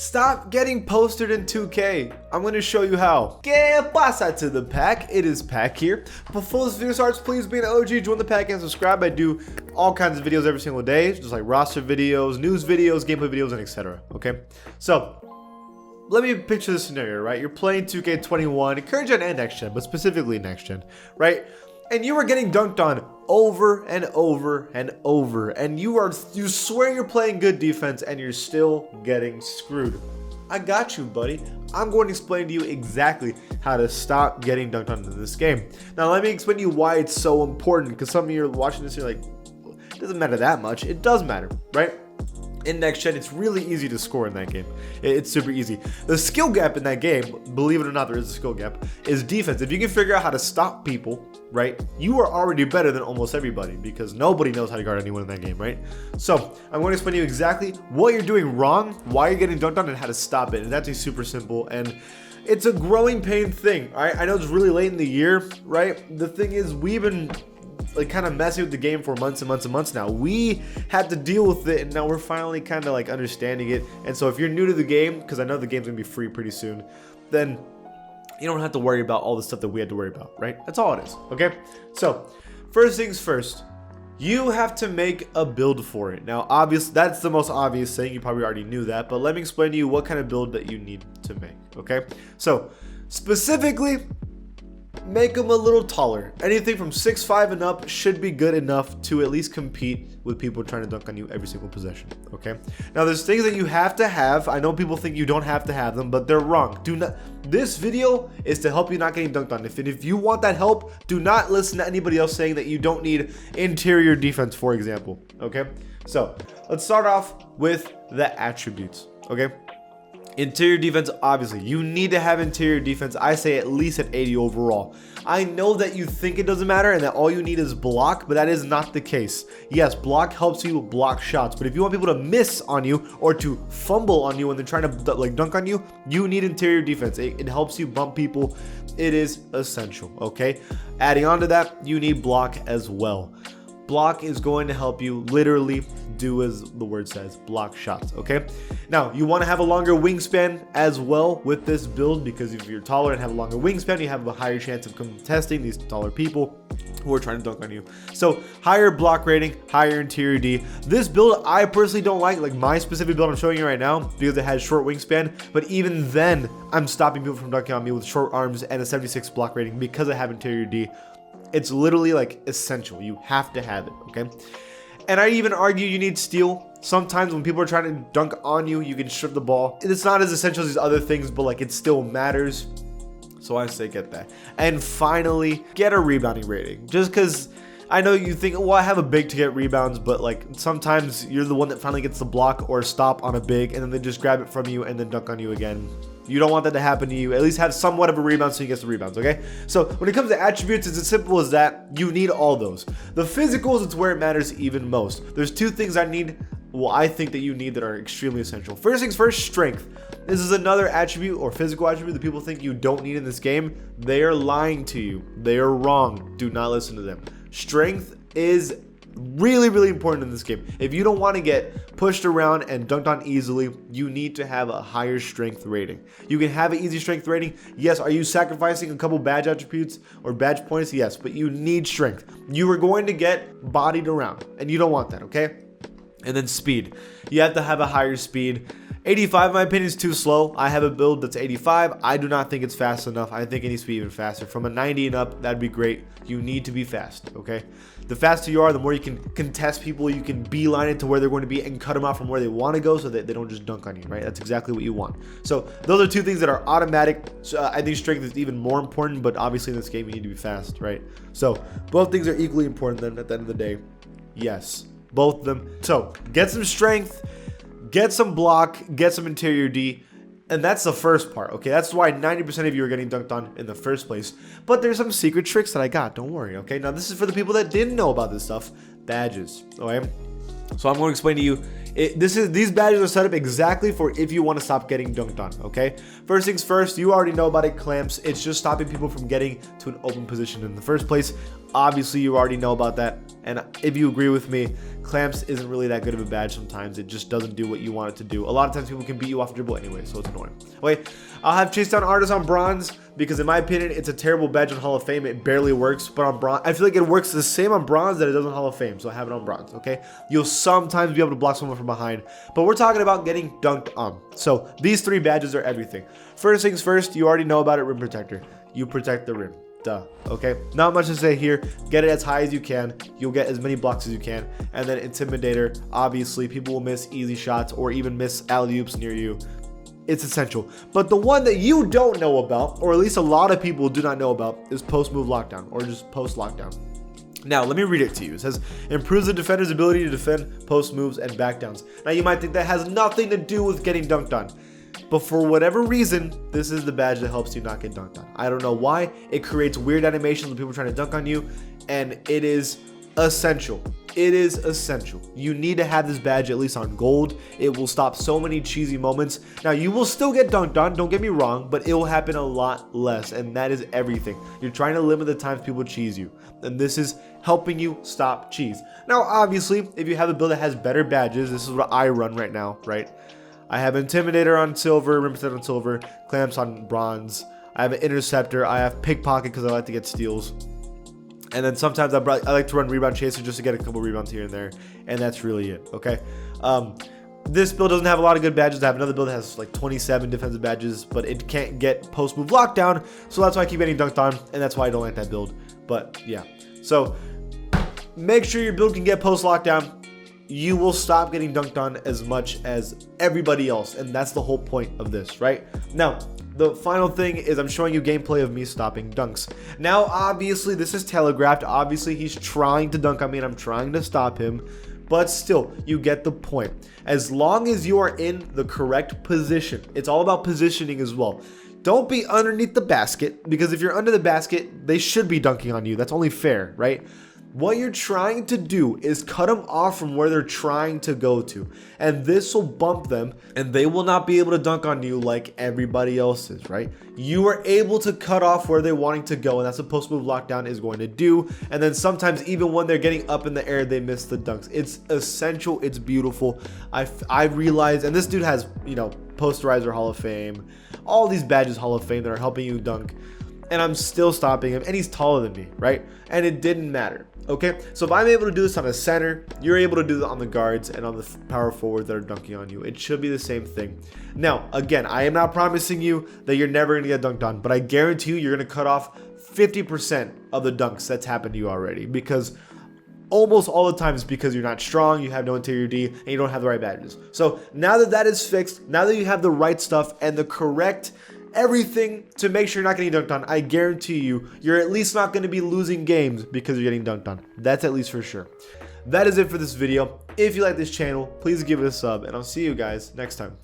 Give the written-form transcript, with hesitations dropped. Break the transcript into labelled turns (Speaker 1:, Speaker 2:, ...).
Speaker 1: Stop getting posted in 2K. I'm going to show you how. ¿Qué pasa to the pack? It is Pack here. Before this video starts, please be an OG, join the pack, and subscribe. I do all kinds of videos every single day, just like roster videos, news videos, gameplay videos, and etc. Okay? So, let me picture this scenario, right? You're playing 2K21, current gen and next gen, but specifically next gen, right? And you are getting dunked on over and over and over, and you swear you're playing good defense and you're still getting screwed. I got you, buddy. I'm going to explain to you exactly how to stop getting dunked on in this game. Now let me explain to you why it's so important, because some of you are watching this and you're like, it doesn't matter that much. It does matter, right? In next gen, it's really easy to score in that game. It's super easy. The skill gap in that game, believe it or not, there is a skill gap, is defense. If you can figure out how to stop people, right, you are already better than almost everybody, because nobody knows how to guard anyone in that game, right? So I'm going to explain to you exactly what you're doing wrong, why you're getting dunked on, and how to stop it. And that's super simple, and it's a growing pain thing. All right, I know it's really late in the year, right? The thing is, we've been like kind of messing with the game for months and months and months now. We had to deal with it, and now we're finally kind of like understanding it. And so if you're new to the game, because I know the game's gonna be free pretty soon, then you don't have to worry about all the stuff that we had to worry about, right? That's all it is, okay? So first things first, you have to make a build for it. Now obviously that's the most obvious thing, you probably already knew that, but let me explain to you what kind of build that you need to make, okay? So specifically, make them a little taller. Anything from 6'5" and up should be good enough to at least compete with people trying to dunk on you every single possession, okay? Now there's things that you have to have. I know people think you don't have to have them, but they're wrong. Do not. This video is to help you not getting dunked on. If you want that help, do not listen to anybody else saying that you don't need interior defense, for example, okay? So let's start off with the attributes, okay? Interior defense, obviously, you need to have interior defense. I say at least at 80 overall. I know that you think it doesn't matter and that all you need is block, but that is not the case. Yes, block helps you block shots, but if you want people to miss on you or to fumble on you when they're trying to like dunk on you, you need interior defense. It helps you bump people. It is essential, okay? Adding on to that, you need block as well. Block is going to help you literally do as the word says, block shots, okay? Now, you want to have a longer wingspan as well with this build, because if you're taller and have a longer wingspan, you have a higher chance of contesting these taller people who are trying to dunk on you. So, higher block rating, higher interior D. This build, I personally don't like my specific build I'm showing you right now, because it has short wingspan, but even then, I'm stopping people from dunking on me with short arms and a 76 block rating because I have interior D. It's literally like essential. You have to have it, okay? And I even argue you need steal. Sometimes when people are trying to dunk on you, you can strip the ball. It's not as essential as these other things, but like it still matters. So I say get that. And finally, get a rebounding rating. Just because I know you think, well, I have a big to get rebounds, but like sometimes you're the one that finally gets the block or stop on a big, and then they just grab it from you and then dunk on you again. You don't want that to happen to you. At least have somewhat of a rebound so he gets the rebounds, okay? So when it comes to attributes, it's as simple as that. You need all those. The physicals, it's where it matters even most. There's two things I think that you need that are extremely essential. First things first, strength. This is another attribute or physical attribute that people think you don't need in this game. They are lying to you. They are wrong. Do not listen to them. Strength is really, really important in this game. If you don't want to get pushed around and dunked on easily, you need to have a higher strength rating. You can have an easy strength rating. Yes, are you sacrificing a couple badge attributes or badge points? Yes, but you need strength. You are going to get bodied around, and you don't want that, okay? And then speed. You have to have a higher speed. 85, in my opinion, is too slow. I have a build that's 85. I do not think it's fast enough. I think it needs to be even faster. From a 90 and up, that'd be great. You need to be fast, okay? The faster you are, the more you can contest people. You can beeline it to where they're going to be and cut them off from where they want to go so that they don't just dunk on you, right? That's exactly what you want. So those are two things that are automatic. So I think strength is even more important, but obviously in this game, you need to be fast, right? So both things are equally important then at the end of the day. Yes, both of them. So get some strength, get some block, get some interior D, and that's the first part, okay? That's why 90% of you are getting dunked on in the first place. But there's some secret tricks that I got, don't worry, okay? Now this is for the people that didn't know about this stuff. Badges, okay? So I'm going to explain to you These badges are set up exactly for if you want to stop getting dunked on, okay? First things first, you already know about it, clamps. It's just stopping people from getting to an open position in the first place. Obviously, you already know about that. And if you agree with me, clamps isn't really that good of a badge sometimes. It just doesn't do what you want it to do. A lot of times people can beat you off dribble anyway, so it's annoying. Okay, I'll have chase down artists on bronze because in my opinion, it's a terrible badge on Hall of Fame. It barely works, but on bronze, I feel like it works the same on bronze that it does on Hall of Fame, so I have it on bronze, okay? You'll sometimes be able to block someone from behind, but we're talking about getting dunked on. So these 3 badges are everything. First things first, you already know about it, Rim Protector. You protect the rim. Duh. Okay, not much to say here. Get it as high as you can. You'll get as many blocks as you can. And then Intimidator, obviously people will miss easy shots or even miss alley-oops near you. It's essential. But the one that you don't know about, or at least a lot of people do not know about, is post move lockdown or just post lockdown. Now, let me read it to you. It says, improves the defender's ability to defend post moves and backdowns. Now, you might think that has nothing to do with getting dunked on. But for whatever reason, this is the badge that helps you not get dunked on. I don't know why. It creates weird animations of people trying to dunk on you, and it is essential. It is essential. You need to have this badge at least on gold. It will stop so many cheesy moments. Now, you will still get dunked on, don't get me wrong, but it will happen a lot less, and that is everything. You're trying to limit the times people cheese you, and this is helping you stop cheese. Now, obviously, if you have a build that has better badges, this is what I run right now, right? I have Intimidator on silver, Rim Protector on silver, Clamps on bronze. I have an Interceptor. I have Pickpocket because I like to get steals. And then sometimes I like to run Rebound Chaser just to get a couple rebounds here and there. And that's really it, okay? This build doesn't have a lot of good badges. I have another build that has like 27 defensive badges, but it can't get post-move lockdown. So that's why I keep getting dunked on, and that's why I don't like that build. But yeah, so make sure your build can get post-lockdown. You will stop getting dunked on as much as everybody else, and that's the whole point of this, right? Now, the final thing is I'm showing you gameplay of me stopping dunks. Now, obviously, this is telegraphed. Obviously, he's trying to dunk on me, and I'm trying to stop him, but still, you get the point. As long as you are in the correct position, it's all about positioning as well. Don't be underneath the basket, because if you're under the basket, they should be dunking on you. That's only fair, right? What you're trying to do is cut them off from where they're trying to go to, and this will bump them, and they will not be able to dunk on you like everybody else is, right? You are able to cut off where they're wanting to go, and that's what post move lockdown is going to do. And then sometimes even when they're getting up in the air, they miss the dunks. It's essential. It's beautiful. I realize, and this dude has, you know, Posterizer Hall of Fame, all these badges Hall of Fame that are helping you dunk, and I'm still stopping him, and he's taller than me, right? And it didn't matter. Okay, so if I'm able to do this on a center, you're able to do it on the guards and on the power forwards that are dunking on you. It should be the same thing. Now, again, I am not promising you that you're never going to get dunked on, but I guarantee you you're going to cut off 50% of the dunks that's happened to you already, because almost all the time it's because you're not strong, you have no interior D, and you don't have the right badges. So now that that is fixed, now that you have the right stuff and the correct everything to make sure you're not getting dunked on, I guarantee you, you're at least not going to be losing games because you're getting dunked on. That's at least for sure. That is it for this video. If you like this channel, please give it a sub, and I'll see you guys next time.